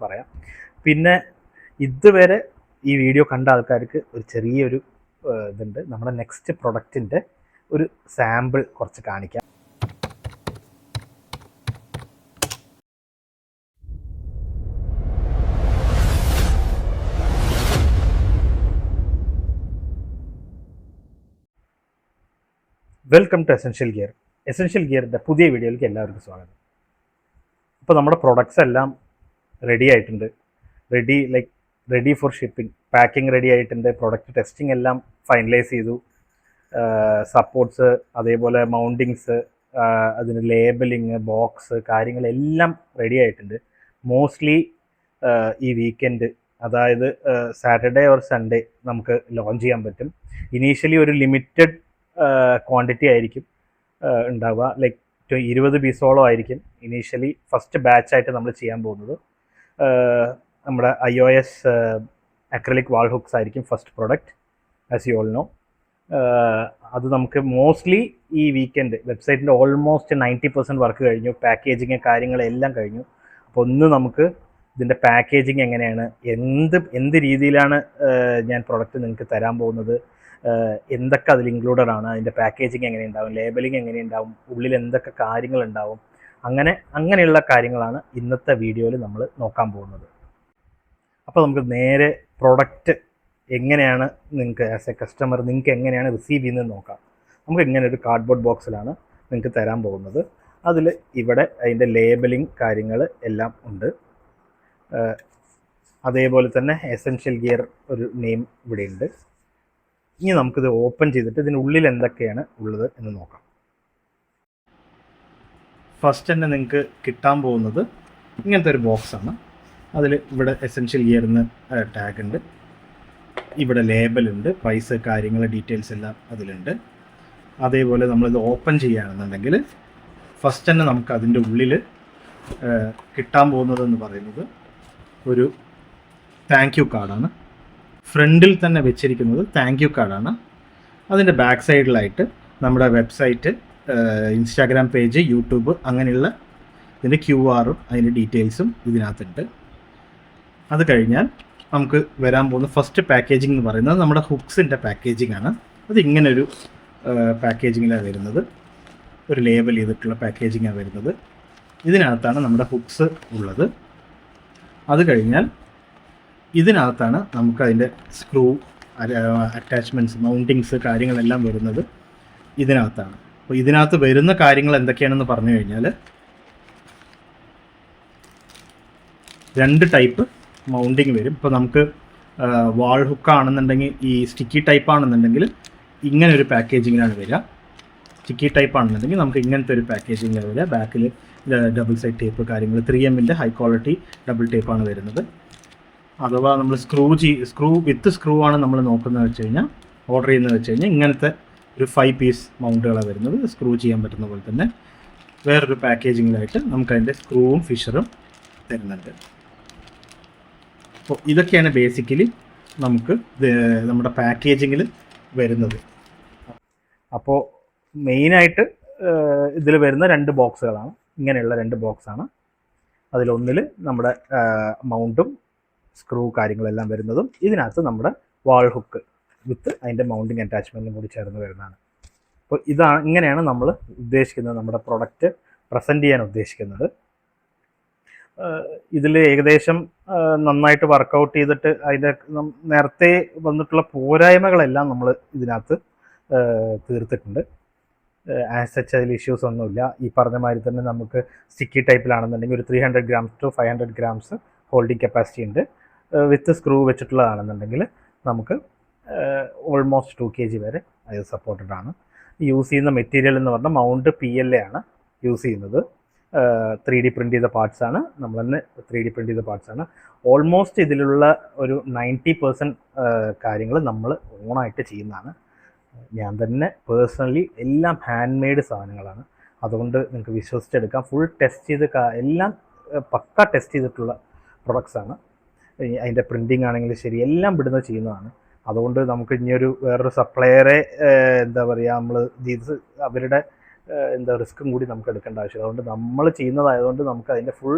പറയാം. പിന്നെ ഇതുവരെ ഈ വീഡിയോ കണ്ട ആൾക്കാർക്ക് ഒരു ചെറിയൊരു ഇതുണ്ട്. നമ്മുടെ നെക്സ്റ്റ് പ്രൊഡക്റ്റിൻ്റെ ഒരു സാമ്പിൾ കുറച്ച് കാണിക്കാം. Welcome to essential gear. Essential ഗിയറിൻ്റെ പുതിയ വീഡിയോയിലേക്ക് എല്ലാവർക്കും സ്വാഗതം. അപ്പോൾ നമ്മുടെ പ്രൊഡക്ട്സ് എല്ലാം റെഡി ആയിട്ടുണ്ട്. Ready for shipping. Packing ready ആയിട്ടുണ്ട്. പ്രൊഡക്റ്റ് ടെസ്റ്റിംഗ് എല്ലാം ഫൈനലൈസ് ചെയ്തു. സപ്പോർട്ട്സ്, അതേപോലെ മൗണ്ടിങ്സ്, അതിന് ലേബലിങ്, ബോക്സ് കാര്യങ്ങളെല്ലാം റെഡി ആയിട്ടുണ്ട്. മോസ്റ്റ്ലി ഈ വീക്കെൻഡ്, അതായത് സാറ്റർഡേ ഓർ സൺഡേ നമുക്ക് ലോഞ്ച് ചെയ്യാൻ പറ്റും. ഇനീഷ്യലി ഒരു ലിമിറ്റഡ് ക്വാണ്ടിറ്റി ആയിരിക്കും ഉണ്ടാവുക. 20 പീസോളം ആയിരിക്കും ഇനീഷ്യലി ഫസ്റ്റ് ബാച്ചായിട്ട് നമ്മൾ ചെയ്യാൻ പോകുന്നത്. നമ്മുടെ iOS അക്രലിക് വാൾ ഹുക്സ് ആയിരിക്കും first product, as you all no. അത് നമുക്ക് മോസ്റ്റ്ലി ഈ വീക്കെൻഡ് വെബ്സൈറ്റിൻ്റെ ഓൾമോസ്റ്റ് 90% വർക്ക് കഴിഞ്ഞു. പാക്കേജിങ് കാര്യങ്ങളെല്ലാം കഴിഞ്ഞു. അപ്പോൾ ഒന്ന് നമുക്ക് ഇതിൻ്റെ പാക്കേജിങ് എങ്ങനെയാണ്, എന്ത് രീതിയിലാണ് ഞാൻ പ്രൊഡക്റ്റ് നിങ്ങൾക്ക് തരാൻ പോകുന്നത്, എന്തൊക്കെ അതിൽ ഇൻക്ലൂഡഡ് ആണ്, അതിൻ്റെ പാക്കേജിങ് എങ്ങനെയുണ്ടാവും, ലേബലിംഗ് എങ്ങനെയുണ്ടാവും, ഉള്ളിൽ എന്തൊക്കെ കാര്യങ്ങളുണ്ടാവും, അങ്ങനെയുള്ള കാര്യങ്ങളാണ് ഇന്നത്തെ വീഡിയോയിൽ നമ്മൾ നോക്കാൻ പോകുന്നത്. അപ്പോൾ നമുക്ക് നേരെ പ്രൊഡക്റ്റ് എങ്ങനെയാണ് നിങ്ങൾക്ക് ആസ് എ കസ്റ്റമർ നിങ്ങൾക്ക് എങ്ങനെയാണ് റിസീവ് ചെയ്യുന്നത് നോക്കാം. നമുക്ക് ഇങ്ങനെ ഒരു കാർഡ്ബോർഡ് ബോക്സിലാണ് നിങ്ങൾക്ക് തരാൻ പോകുന്നത്. അതിൽ ഇവിടെ അതിൻ്റെ ലേബലിംഗ് കാര്യങ്ങൾ എല്ലാം ഉണ്ട്. അതേപോലെ തന്നെ എസെൻഷ്യൽ ഗിയർ ഒരു നെയിം ഇവിടെയുണ്ട്. ഇനി നമുക്കിത് ഓപ്പൺ ചെയ്തിട്ട് ഇതിനുള്ളിൽ എന്തൊക്കെയാണ് ഉള്ളത് എന്ന് നോക്കാം. ഫസ്റ്റ് തന്നെ നിങ്ങൾക്ക് കിട്ടാൻ പോകുന്നത് ഇങ്ങനത്തെ ഒരു ബോക്സാണ്. അതിൽ ഇവിടെ എസെൻഷ്യൽ ഗിയറിന് ടാഗ് ഉണ്ട്, ഇവിടെ ലേബലുണ്ട്, പ്രൈസ് കാര്യങ്ങൾ ഡീറ്റെയിൽസ് എല്ലാം അതിലുണ്ട്. അതേപോലെ നമ്മളിത് ഓപ്പൺ ചെയ്യുകയാണെന്നുണ്ടെങ്കിൽ ഫസ്റ്റ് തന്നെ നമുക്ക് അതിൻ്റെ ഉള്ളിൽ കിട്ടാൻ പോകുന്നതെന്ന് പറയുന്നത് ഒരു താങ്ക് യു കാർഡാണ്. ഫ്രണ്ടിൽ തന്നെ വെച്ചിരിക്കുന്നത് താങ്ക് യു കാർഡാണ്. അതിൻ്റെ ബാക്ക് സൈഡിലായിട്ട് നമ്മുടെ വെബ്സൈറ്റ്, ഇൻസ്റ്റാഗ്രാം പേജ്, യൂട്യൂബ്, അങ്ങനെയുള്ള ഇതിൻ്റെ QR-ഉം അതിൻ്റെ ഡീറ്റെയിൽസും ഇതിനകത്തുണ്ട്. അത് കഴിഞ്ഞാൽ നമുക്ക് വരാൻ പോകുന്ന ഫസ്റ്റ് പാക്കേജിംഗ് എന്ന് പറയുന്നത് നമ്മുടെ ഹുക്സിൻ്റെ പാക്കേജിംഗ് ആണ്. അത് ഇങ്ങനൊരു പാക്കേജിങ്ങിലാണ് വരുന്നത്. ഒരു ലേബൽ ചെയ്തിട്ടുള്ള പാക്കേജിങ്ങാണ് വരുന്നത്. ഇതിനകത്താണ് നമ്മുടെ ഹുക്സ് ഉള്ളത്. അത് കഴിഞ്ഞാൽ ഇതിനകത്താണ് നമുക്കതിൻ്റെ സ്ക്രൂ, അറ്റാച്ച്മെൻറ്റ്സ്, മൗണ്ടിങ്സ് കാര്യങ്ങളെല്ലാം വരുന്നത് ഇതിനകത്താണ്. അപ്പോൾ ഇതിനകത്ത് വരുന്ന കാര്യങ്ങൾ എന്തൊക്കെയാണെന്ന് പറഞ്ഞു കഴിഞ്ഞാൽ 2 ടൈപ്പ് മൗണ്ടിങ് വരും. ഇപ്പോൾ നമുക്ക് വാൾ ഹുക്കാണെന്നുണ്ടെങ്കിൽ, ഈ സ്റ്റിക്കി ടൈപ്പ് ആണെന്നുണ്ടെങ്കിൽ ഇങ്ങനെ ഒരു പാക്കേജിങ്ങിലാണ് വരിക. സ്റ്റിക്കി ടൈപ്പ് ആണെന്നുണ്ടെങ്കിൽ നമുക്ക് ഇങ്ങനത്തെ ഒരു പാക്കേജിങ്ങിലാണ് വരിക. ബാക്കിൽ ഡബിൾ സൈഡ് ടേപ്പ് കാര്യങ്ങൾ 3Mൻ്റെ ഹൈ ക്വാളിറ്റി ഡബിൾ ടേപ്പാണ് വരുന്നത്. അഥവാ നമ്മൾ സ്ക്രൂ വിത്ത് സ്ക്രൂ ആണ് നമ്മൾ നോക്കുന്നത് വെച്ച് കഴിഞ്ഞാൽ, ഓർഡർ ചെയ്യുന്നത് വെച്ച് കഴിഞ്ഞാൽ ഇങ്ങനത്തെ ഒരു 5 പീസ് മൗണ്ടുകളാണ് വരുന്നത്. സ്ക്രൂ ചെയ്യാൻ പറ്റുന്ന പോലെ തന്നെ വേറൊരു പാക്കേജിങ്ങിലായിട്ട് നമുക്കതിൻ്റെ സ്ക്രൂവും ഫിഷറും തരുന്നുണ്ട്. അപ്പോൾ ഇതൊക്കെയാണ് ബേസിക്കലി നമുക്ക് നമ്മുടെ പാക്കേജിങ്ങിൽ വരുന്നത്. അപ്പോൾ മെയിനായിട്ട് ഇതിൽ വരുന്ന 2 ബോക്സുകളാണ്. ഇങ്ങനെയുള്ള 2 ബോക്സാണ്. അതിലൊന്നിൽ നമ്മുടെ മൗണ്ടും സ്ക്രൂ കാര്യങ്ങളെല്ലാം വരുന്നതും, ഇതിനകത്ത് നമ്മുടെ വാൾ ഹുക്ക് വിത്ത് അതിൻ്റെ മൗണ്ടിങ് അറ്റാച്ച്മെൻറ്റും കൂടി ചേർന്ന് വരുന്നതാണ്. അപ്പോൾ ഇങ്ങനെയാണ് നമ്മൾ ഉദ്ദേശിക്കുന്നത്, നമ്മുടെ പ്രൊഡക്റ്റ് പ്രസൻറ്റ് ചെയ്യാൻ ഉദ്ദേശിക്കുന്നത്. ഇതിൽ ഏകദേശം നന്നായിട്ട് വർക്കൗട്ട് ചെയ്തിട്ട് അതിൻ്റെ നേരത്തെ വന്നിട്ടുള്ള പോരായ്മകളെല്ലാം നമ്മൾ ഇതിനകത്ത് തീർത്തിട്ടുണ്ട്. ആസ് സച്ച് അതിൽ ഇഷ്യൂസ് ഒന്നുമില്ല. ഈ പറഞ്ഞ മാതിരി തന്നെ നമുക്ക് സ്റ്റിക്കി ടൈപ്പിലാണെന്നുണ്ടെങ്കിൽ ഒരു 300 grams to 500 grams holding capacity ഉണ്ട്. വിത്ത് സ്ക്രൂ വെച്ചിട്ടുള്ളതാണെന്നുണ്ടെങ്കിൽ നമുക്ക് ഓൾമോസ്റ്റ് 2 kg വരെ അത് സപ്പോർട്ടഡ് ആണ്. യൂസ് ചെയ്യുന്ന മെറ്റീരിയൽ എന്ന് പറഞ്ഞാൽ മൗണ്ട് PLA ആണ് യൂസ് ചെയ്യുന്നത്. 3D പ്രിൻ്റ് ചെയ്ത പാർട്സാണ്, നമ്മൾ തന്നെ 3D പ്രിൻ്റ് ചെയ്ത പാർട്സാണ്. ഓൾമോസ്റ്റ് ഇതിലുള്ള ഒരു 90% കാര്യങ്ങൾ നമ്മൾ ഓണായിട്ട് ചെയ്യുന്നതാണ്. ഞാൻ തന്നെ പേഴ്സണലി എല്ലാം ഹാൻഡ് മെയ്ഡ് സാധനങ്ങളാണ്. അതുകൊണ്ട് നിങ്ങൾക്ക് വിശ്വസിച്ചെടുക്കാം. ഫുൾ ടെസ്റ്റ് ചെയ്ത് എല്ലാം പക്ക ടെസ്റ്റ് ചെയ്തിട്ടുള്ള പ്രൊഡക്ട്സാണ്. അതിൻ്റെ പ്രിൻറ്റിങ് ആണെങ്കിലും ശരി, എല്ലാം ഇവിടുന്ന് ചെയ്യുന്നതാണ്. അതുകൊണ്ട് നമുക്ക് ഇനിയൊരു വേറൊരു സപ്ലയറെ എന്താ പറയുക, നമ്മൾ അവരുടെ റിസ്ക്കും കൂടി നമുക്ക് എടുക്കേണ്ട ആവശ്യമില്ല. അതുകൊണ്ട് നമ്മൾ ചെയ്യുന്നതായതുകൊണ്ട് നമുക്ക് അതിൻ്റെ ഫുൾ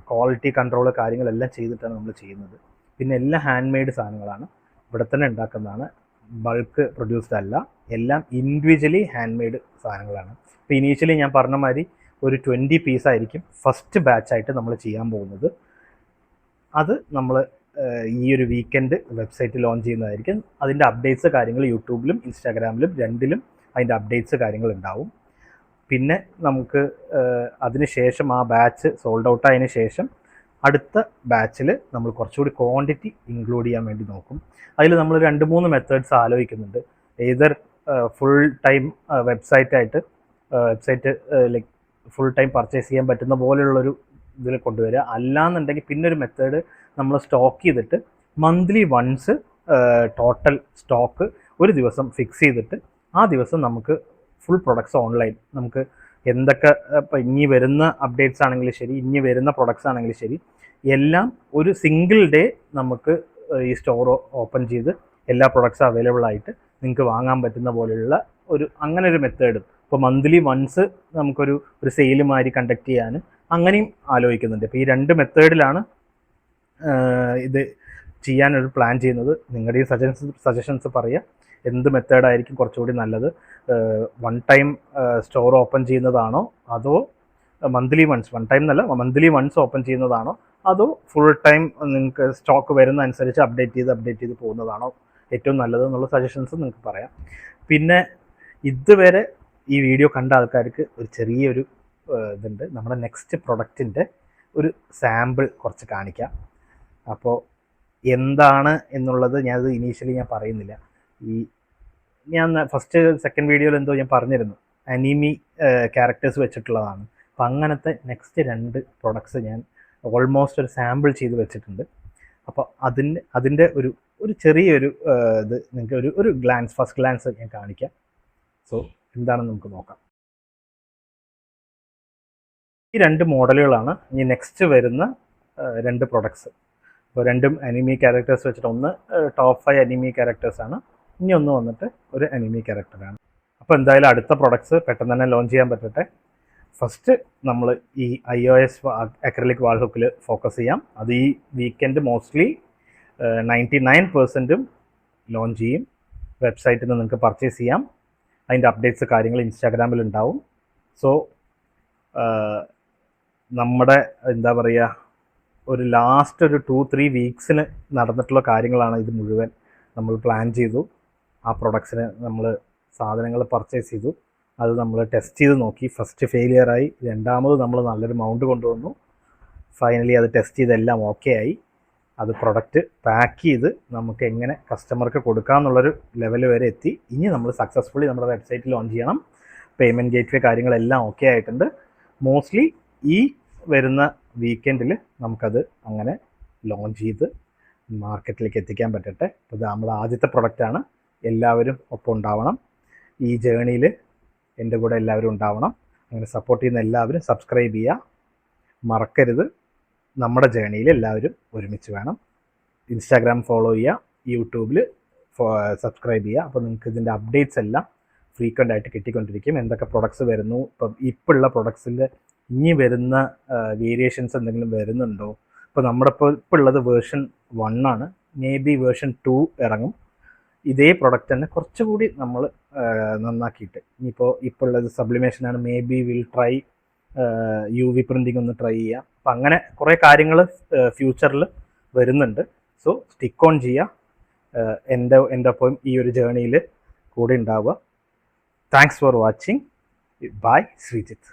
ക്വാളിറ്റി കൺട്രോൾ കാര്യങ്ങളെല്ലാം ചെയ്തിട്ടാണ് നമ്മൾ ചെയ്യുന്നത്. പിന്നെ എല്ലാം ഹാൻഡ് മെയ്ഡ് സാധനങ്ങളാണ്, ഇവിടെ തന്നെ ഉണ്ടാക്കുന്നതാണ്, ബൾക്ക് പ്രൊഡ്യൂസ്ഡ് അല്ല, എല്ലാം ഇൻഡിവിജ്വലി ഹാൻഡ് മെയ്ഡ് സാധനങ്ങളാണ്. ഇപ്പോൾ ഇനീഷ്യലി ഞാൻ പറഞ്ഞ മാതിരി ഒരു 20 പീസായിരിക്കും ഫസ്റ്റ് ബാച്ചായിട്ട് നമ്മൾ ചെയ്യാൻ പോകുന്നത്. അത് നമ്മൾ ഈ ഒരു വീക്കെൻഡ് വെബ്സൈറ്റ് ലോഞ്ച് ചെയ്യുന്നതായിരിക്കും. അതിൻ്റെ അപ്ഡേറ്റ്സ് കാര്യങ്ങൾ യൂട്യൂബിലും ഇൻസ്റ്റാഗ്രാമിലും രണ്ടിലും അതിൻ്റെ അപ്ഡേറ്റ്സ് കാര്യങ്ങൾ ഉണ്ടാവും. പിന്നെ നമുക്ക് അതിന് ശേഷം ആ ബാച്ച് സോൾഡ് ഔട്ട് ആയതിനു ശേഷം അടുത്ത ബാച്ചിൽ നമ്മൾ കുറച്ചുകൂടി ക്വാണ്ടിറ്റി ഇൻക്ലൂഡ് ചെയ്യാൻ വേണ്ടി നോക്കും. അതിൽ നമ്മൾ 2-3 മെത്തേഡ്സ് ആലോചിക്കുന്നുണ്ട്. Either full time website like full time purchase ചെയ്യാൻ പറ്റുന്ന പോലെയുള്ളൊരു ഇതിൽ കൊണ്ടുവരിക, അല്ലാന്നുണ്ടെങ്കിൽ പിന്നെ ഒരു മെത്തേഡ് നമ്മൾ സ്റ്റോക്ക് ചെയ്തിട്ട് മന്ത്ലി വൺസ് ടോട്ടൽ സ്റ്റോക്ക് ഒരു ദിവസം ഫിക്സ് ചെയ്തിട്ട് ആ ദിവസം നമുക്ക് ഫുൾ പ്രൊഡക്ട്സ് ഓൺലൈൻ നമുക്ക് എന്തൊക്കെ ഇപ്പം ഇനി വരുന്ന അപ്ഡേറ്റ്സ് ആണെങ്കിലും ശരി, ഇനി വരുന്ന പ്രൊഡക്ട്സ് ആണെങ്കിലും ശരി, എല്ലാം ഒരു സിംഗിൾ ഡേ നമുക്ക് ഈ സ്റ്റോർ ഓപ്പൺ ചെയ്ത് എല്ലാ പ്രൊഡക്ട്സും അവൈലബിൾ ആയിട്ട് നിങ്ങൾക്ക് വാങ്ങാൻ പറ്റുന്ന പോലെയുള്ള അങ്ങനെ ഒരു മെത്തേഡ്. ഇപ്പോൾ മന്ത്ലി വൺസ് നമുക്കൊരു സെയിൽ മാതിരി കണ്ടക്ട് ചെയ്യാൻ അങ്ങനെയും ആലോചിക്കുന്നുണ്ട്. ഇപ്പോൾ ഈ 2 മെത്തേഡിലാണ് ഇത് ചെയ്യാനൊരു പ്ലാൻ ചെയ്യുന്നത്. നിങ്ങളുടെ ഈ സജഷൻസ് പറയുക, എന്ത് മെത്തേഡായിരിക്കും കുറച്ചുകൂടി നല്ലത്? വൺ ടൈം സ്റ്റോർ ഓപ്പൺ ചെയ്യുന്നതാണോ, അതോ മന്ത്ലി വൺസ് ഓപ്പൺ ചെയ്യുന്നതാണോ, അതോ ഫുൾ ടൈം നിങ്ങൾക്ക് സ്റ്റോക്ക് വരുന്ന അനുസരിച്ച് അപ്ഡേറ്റ് ചെയ്ത് പോകുന്നതാണോ ഏറ്റവും നല്ലത് എന്നുള്ള സജഷൻസ് നിങ്ങൾക്ക് പറയാം. പിന്നെ ഇതുവരെ ഈ വീഡിയോ കണ്ട ആൾക്കാർക്ക് ഒരു ചെറിയൊരു ഇതുണ്ട്, നമ്മുടെ നെക്സ്റ്റ് പ്രൊഡക്റ്റിൻ്റെ ഒരു സാമ്പിൾ കുറച്ച് കാണിക്കാം. അപ്പോൾ എന്താണ് എന്നുള്ളത് ഞാനത് ഇനീഷ്യലി ഞാൻ പറയുന്നില്ല. ഞാൻ ഫസ്റ്റ് സെക്കൻഡ് വീഡിയോയിൽ എന്തോ ഞാൻ പറഞ്ഞിരുന്നു, അനിമി ക്യാരക്ടേഴ്സ് വെച്ചിട്ടുള്ളതാണ്. അപ്പം അങ്ങനത്തെ നെക്സ്റ്റ് 2 പ്രൊഡക്ട്സ് ഞാൻ ഓൾമോസ്റ്റ് ഒരു സാമ്പിൾ ചെയ്ത് വെച്ചിട്ടുണ്ട്. അപ്പോൾ അതിൻ്റെ ഒരു ചെറിയൊരു ഇത് നിങ്ങൾക്ക് ഒരു ഫസ്റ്റ് ഗ്ലാൻസ് ഞാൻ കാണിക്കാം. സോ എന്താണെന്ന് നമുക്ക് നോക്കാം. ഈ 2 മോഡലുകളാണ് ഇനി നെക്സ്റ്റ് വരുന്ന 2 പ്രൊഡക്ട്സ്. അപ്പോൾ 2ഉം അനിമി ക്യാരക്ടേഴ്സ് വെച്ചിട്ട്, ഒന്ന് ടോപ്പ് 5 അനിമി ക്യാരക്ടേഴ്സാണ്, ഇനി ഒന്ന് വന്നിട്ട് ഒരു അനിമി ക്യാരക്ടറാണ്. അപ്പോൾ എന്തായാലും അടുത്ത പ്രൊഡക്ട്സ് പെട്ടെന്ന് തന്നെ ലോഞ്ച് ചെയ്യാൻ പറ്റട്ടെ. ഫസ്റ്റ് നമ്മൾ ഈ iOS അക്രിലിക് വാൾ ഹുക്കിൽ ഫോക്കസ് ചെയ്യാം. അത് ഈ വീക്കെൻഡ് മോസ്റ്റ്ലി 99% ലോഞ്ച് ചെയ്യും. വെബ്സൈറ്റിൽ നിന്ന് നിങ്ങൾക്ക് പർച്ചേസ് ചെയ്യാം. അതിൻ്റെ അപ്ഡേറ്റ്സ് കാര്യങ്ങൾ ഇൻസ്റ്റാഗ്രാമിൽ ഉണ്ടാവും. സോ നമ്മുടെ എന്താ പറയുക, ഒരു ലാസ്റ്റ് 2-3 വീക്സിന് നടന്നിട്ടുള്ള കാര്യങ്ങളാണ് ഇത് മുഴുവൻ. നമ്മൾ പ്ലാൻ ചെയ്തു, ആ പ്രൊഡക്ട്സിന് നമ്മൾ സാധനങ്ങൾ പർച്ചേസ് ചെയ്തു, അത് നമ്മൾ ടെസ്റ്റ് ചെയ്ത് നോക്കി. ഫസ്റ്റ് ഫെയിലിയറായി, രണ്ടാമത് നമ്മൾ നല്ലൊരു മൗണ്ട് കൊണ്ടുവന്നു, ഫൈനലി അത് ടെസ്റ്റ് ചെയ്തെല്ലാം ഓക്കെ ആയി. അത് പ്രൊഡക്റ്റ് പാക്ക് ചെയ്ത് നമുക്ക് എങ്ങനെ കസ്റ്റമർക്ക് കൊടുക്കാമെന്നുള്ളൊരു ലെവൽ വരെ എത്തി. ഇനി നമ്മൾ സക്സസ്ഫുള്ളി നമ്മുടെ വെബ്സൈറ്റ് ലോഞ്ച് ചെയ്യണം. പേയ്മെൻറ്റ് ഗേറ്റ്വേ കാര്യങ്ങളെല്ലാം ഓക്കെ ആയിട്ടുണ്ട്. മോസ്റ്റ്ലി ഈ വരുന്ന വീക്കെൻഡിൽ നമുക്കത് അങ്ങനെ ലോഞ്ച് ചെയ്ത് മാർക്കറ്റിലേക്ക് എത്തിക്കാൻ പറ്റട്ടെ. അപ്പോൾ ഇത് നമ്മുടെ ആദ്യത്തെ പ്രൊഡക്റ്റാണ്. എല്ലാവരും ഒപ്പം ഉണ്ടാവണം. ഈ ജേണിയിൽ എൻ്റെ കൂടെ എല്ലാവരും ഉണ്ടാവണം. അങ്ങനെ സപ്പോർട്ട് ചെയ്യുന്ന എല്ലാവരും സബ്സ്ക്രൈബ് ചെയ്യുക, മറക്കരുത്. നമ്മുടെ ജേണിയിൽ എല്ലാവരും ഒരുമിച്ച് വേണം. ഇൻസ്റ്റാഗ്രാം ഫോളോ ചെയ്യുക, യൂട്യൂബിൽ സബ്സ്ക്രൈബ് ചെയ്യുക. അപ്പോൾ നിങ്ങൾക്ക് ഇതിൻ്റെ അപ്ഡേറ്റ്സ് എല്ലാം ഫ്രീക്വൻ്റ് ആയിട്ട് കിട്ടിക്കൊണ്ടിരിക്കും. എന്തൊക്കെ പ്രൊഡക്ട്സ് വരുന്നു, ഇപ്പോൾ ഉള്ള പ്രൊഡക്ട്സിൻ്റെ ഇനി വരുന്ന വേരിയേഷൻസ് എന്തെങ്കിലും വരുന്നുണ്ടോ. ഇപ്പോൾ നമ്മുടെ ഇപ്പോൾ ഉള്ളത് വേർഷൻ 1 ആണ്, മേ ബി വേർഷൻ 2 ഇറങ്ങും. ഇതേ പ്രൊഡക്റ്റ് തന്നെ കുറച്ചുകൂടി നമ്മൾ നന്നാക്കിയിട്ട്, ഇപ്പോൾ ഉള്ളത് സബ്ലിമേഷനാണ്, maybe will try UV printing ഒന്ന് ട്രൈ ചെയ്യാം. അപ്പം അങ്ങനെ കുറേ കാര്യങ്ങൾ ഫ്യൂച്ചറിൽ വരുന്നുണ്ട്. സോ സ്റ്റിക്ക് ഓൺ ചെയ്യുക, എൻ്റെ ഒപ്പം ഈ ഒരു ജേണിയിൽ കൂടെ ഉണ്ടാവുക. Thanks for watching. Bye, Sreejith.